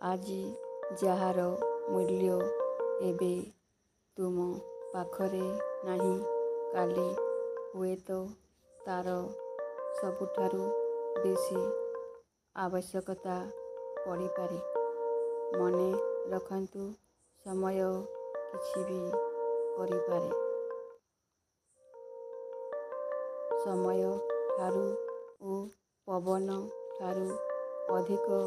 ଆଜି ଯାହାର ମୂଲ୍ୟ ଏବେ ତୁମ ପାଖରେ ନାହିଁ, କାଲି ହୁଏତ ତା'ର ସବୁଠାରୁ ବେଶୀ ଆବଶ୍ୟକତା ପଡ଼ିପାରେ। ମନେ ରଖନ୍ତୁ, ସମୟ କିଛି ବି କରିପାରେ। ସମୟ ଠାରୁ ଓ ପବନ ଠାରୁ ଅଧିକ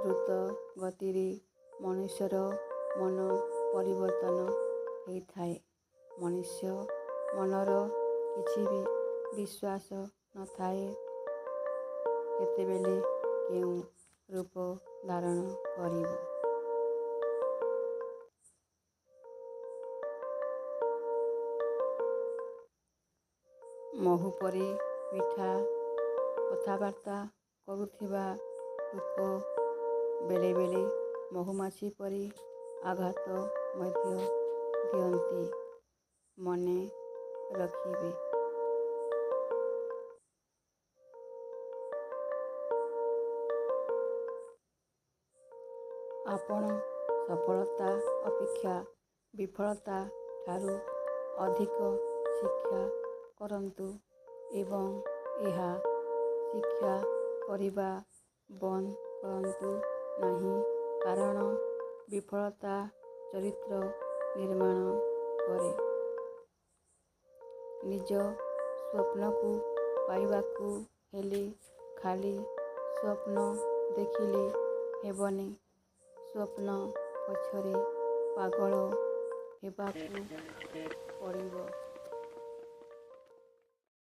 ଦ୍ରୁତ ଗତିରେ ମନୁଷ୍ୟର ମନ ପରିବର୍ତ୍ତନ ହୋଇଥାଏ। ମନୁଷ୍ୟ ମନର କିଛି ବି ବିଶ୍ୱାସ ନଥାଏ କେତେବେଳେ କେଉଁ ରୂପ ଧାରଣ କରିବ। ମହୁ ପରି ମିଠା କଥାବାର୍ତ୍ତା କରୁଥିବା ଲୋକ ବେଳେବେଳେ ମହୁମାଛି ପରି ଆଘାତ ମଧ୍ୟ ଦିଅନ୍ତି। ମନେ ରଖିବେ, ଆପଣ ସଫଳତା ଅପେକ୍ଷା ବିଫଳତା ଠାରୁ ଅଧିକ ଶିକ୍ଷା କରନ୍ତୁ ଏବଂ ଏହା ଶିକ୍ଷା କରିବା ବନ୍ଦ କରନ୍ତୁ ନାହିଁ, କାରଣ ବିଫଳତା ଚରିତ୍ର ନିର୍ମାଣ କରେ। ନିଜ ସ୍ୱପ୍ନକୁ ପାଇବାକୁ ହେଲେ ଖାଲି ସ୍ୱପ୍ନ ଦେଖିଲେ ହେବନି, ସ୍ୱପ୍ନ ପଛରେ ପାଗଳ ହେବାକୁ ପଡ଼ିବ।